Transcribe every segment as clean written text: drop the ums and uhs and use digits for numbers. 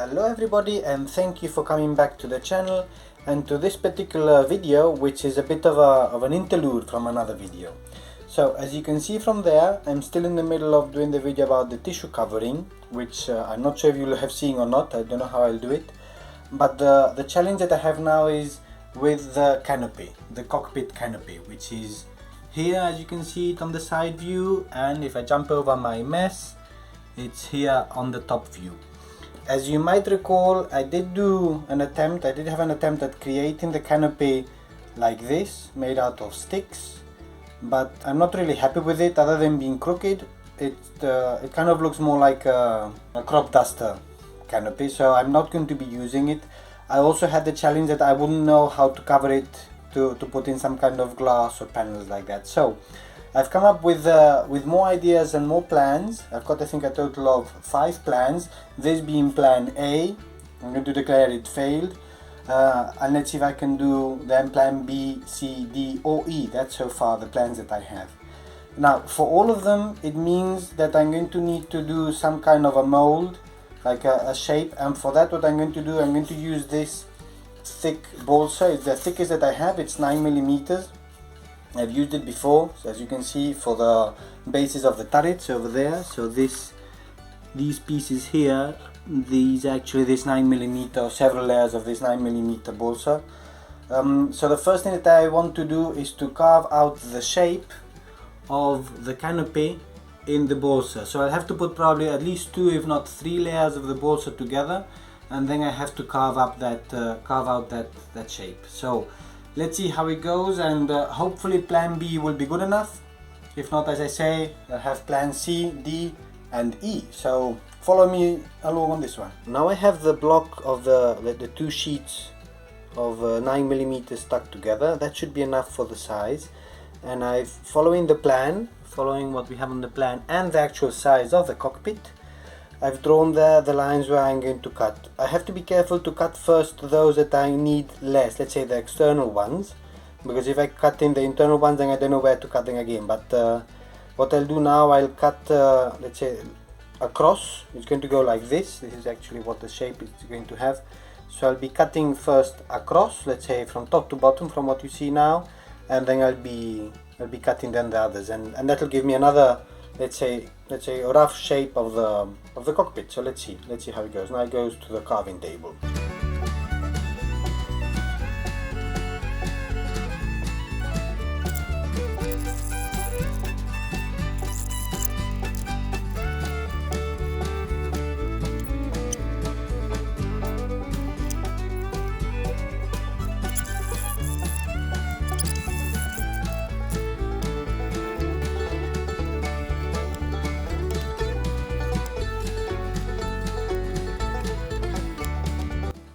Hello everybody, and thank you for coming back to the channel and to this particular video, which is a bit of an interlude from another video. So as you can see from there, I'm still in the middle of doing the video about the tissue covering, which I'm not sure if you'll have seen or not. I don't know how I'll do it, but the challenge that I have now is with the canopy, the cockpit canopy, which is here, as you can see it on the side view, and if I jump over my mess, it's here on the top view. As you might recall, I did have an attempt at creating the canopy like this, made out of sticks, but I'm not really happy with it. Other than being crooked, it kind of looks more like a crop duster canopy, so I'm not going to be using it. I also had the challenge that I wouldn't know how to cover it, to put in some kind of glass or panels like that. So I've come up with more ideas and more plans. I've got, I think, a total of 5 plans. This being plan A. I'm going to declare it failed. And let's see if I can do then plan B, C, D or E. That's so far the plans that I have. Now for all of them, it means that I'm going to need to do some kind of a mold, like a shape, and for that what I'm going to do, I'm going to use this thick balsa. It's the thickest that I have. It's 9 millimeters. I've used it before, so as you can see, for the bases of the turrets over there. So these pieces here, this 9mm, or several layers of this 9mm balsa. So the first thing that I want to do is to carve out the shape of the canopy in the balsa. So I'll have to put probably at least 2 if not 3 layers of the balsa together, and then I have to carve out that shape. So let's see how it goes, and hopefully plan B will be good enough. If not, as I say, I have plan C, D and E. So follow me along on this one. Now I have the block of the 2 sheets of 9mm stuck together. That should be enough for the size, and I'm following what we have on the plan and the actual size of the cockpit. I've drawn there the lines where I'm going to cut. I have to be careful to cut first those that I need less, let's say the external ones, because if I cut in the internal ones, then I don't know where to cut them again. But what I'll do now, I'll cut, let's say, across. It's going to go like this. This is actually what the shape is going to have. So I'll be cutting first across, let's say from top to bottom, from what you see now, and then I'll be cutting then the others, and that will give me another, let's say a rough shape of the cockpit. So let's see how it goes. Now it goes to the carving table.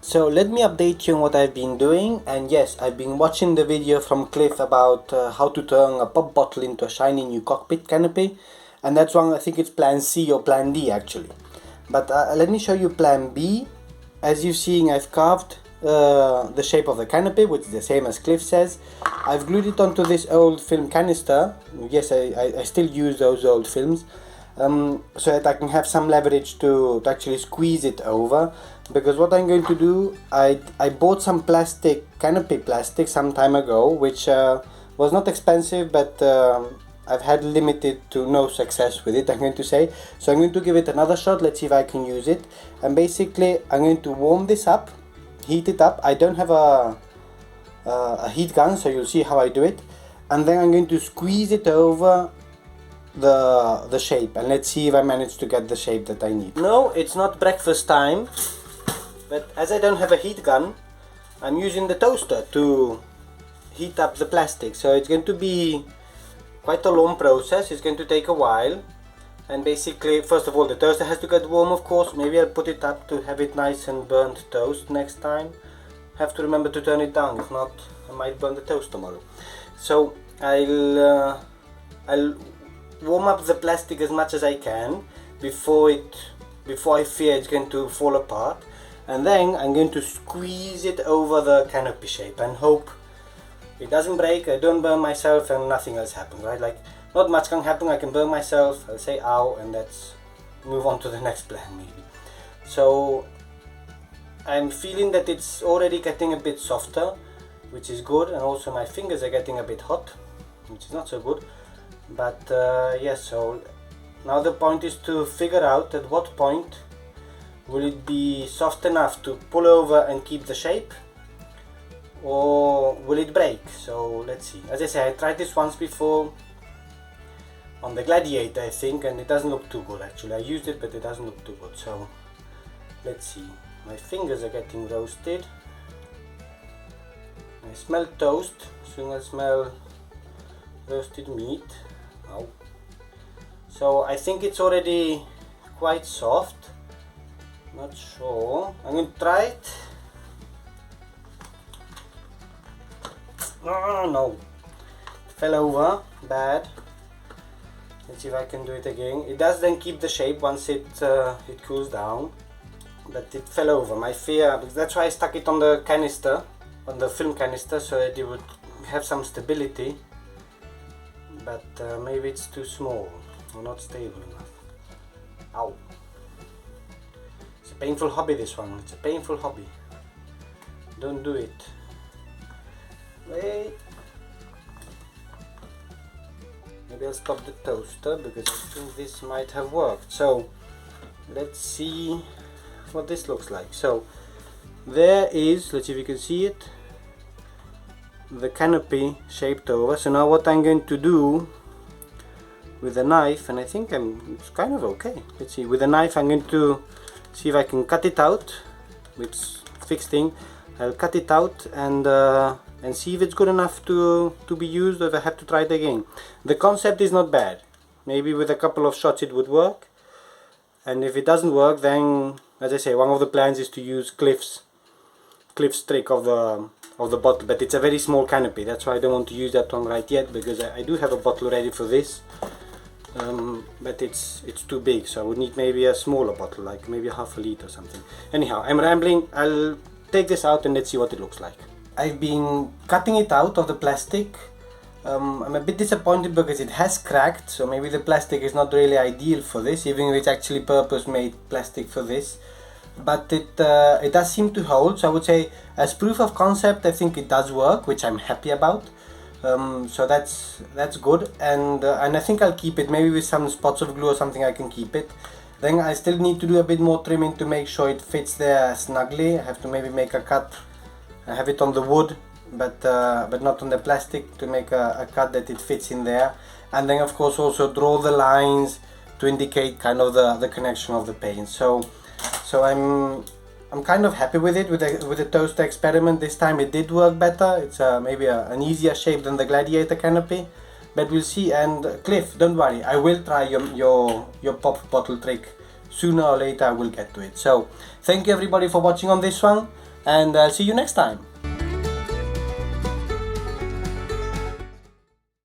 So let me update you on what I've been doing, and yes, I've been watching the video from Cliff about how to turn a pop bottle into a shiny new cockpit canopy, and that's one, I think it's plan C or plan D actually. But let me show you plan B. As you've seen, I've carved the shape of the canopy, which is the same as Cliff says. I've glued it onto this old film canister. Yes, I still use those old films, so that I can have some leverage to actually squeeze it over. Because what I'm going to do, I bought some canopy plastic some time ago, which was not expensive, but I've had limited to no success with it, I'm going to say. So I'm going to give it another shot. Let's see if I can use it. And basically I'm going to warm this up, heat it up. I don't have a heat gun, so you'll see how I do it. And then I'm going to squeeze it over the shape, and let's see if I manage to get the shape that I need. No, it's not breakfast time, but as I don't have a heat gun, I'm using the toaster to heat up the plastic. So it's going to be quite a long process. It's going to take a while, and basically, first of all, the toaster has to get warm, of course. Maybe I'll put it up to have it nice and burnt toast next time. Have to remember to turn it down, if not I might burn the toast tomorrow. So I'll warm up the plastic as much as I can before I fear it's going to fall apart, and then I'm going to squeeze it over the canopy shape and hope it doesn't break, I don't burn myself, and nothing else happens, right? Like, not much can happen. I can burn myself, I'll say ow, and let's move on to the next plan maybe. So I'm feeling that it's already getting a bit softer, which is good, and also my fingers are getting a bit hot, which is not so good. But yes, so now the point is to figure out at what point will it be soft enough to pull over and keep the shape, or will it break? So let's see. As I say, I tried this once before on the Gladiator, I think, and it doesn't look too good actually. I used it, but it doesn't look too good. So let's see. My fingers are getting roasted. I smell toast. Soon I smell roasted meat. Ow. So I think it's already quite soft. Not sure. I'm going to try it. Oh no, it fell over. Bad. Let's see if I can do it again. It does then keep the shape once it cools down, but it fell over. My fear, that's why I stuck it on the canister, on the film canister, so that it would have some stability. But maybe it's too small or not stable enough. Ow. It's a painful hobby, this one. It's a painful hobby. Don't do it. Wait. Maybe I'll stop the toaster because I think this might have worked. So let's see what this looks like. So there is, let's see if you can see it, the canopy shaped over. So now what I'm going to do with a knife, and I think it's kind of okay. Let's see, with a knife I'm going to see if I can cut it out. It's fixed thing. I'll cut it out and see if it's good enough to be used, or if I have to try it again. The concept is not bad. Maybe with a couple of shots it would work, and if it doesn't work, then as I say, one of the plans is to use Cliff's trick of the bottle, but it's a very small canopy. That's why I don't want to use that one right yet, because I do have a bottle ready for this. But it's too big, so I would need maybe a smaller bottle, like maybe half a liter or something. Anyhow, I'm rambling. I'll take this out and let's see what it looks like. I've been cutting it out of the plastic. I'm a bit disappointed because it has cracked, so maybe the plastic is not really ideal for this, even if it's actually purpose-made plastic for this. But it does seem to hold, so I would say as proof of concept I think it does work, which I'm happy about. So that's good, and I think I'll keep it. Maybe with some spots of glue or something I can keep it. Then I still need to do a bit more trimming to make sure it fits there snugly. I have to maybe make a cut. I have it on the wood, but not on the plastic, to make a cut that it fits in there. And then of course also draw the lines to indicate kind of the connection of the paint. So I'm kind of happy with it, with the toaster experiment. This time it did work better. It's maybe an easier shape than the Gladiator canopy, but we'll see. And Cliff, don't worry, I will try your pop bottle trick. Sooner or later I will get to it. So thank you everybody for watching on this one, and I'll see you next time.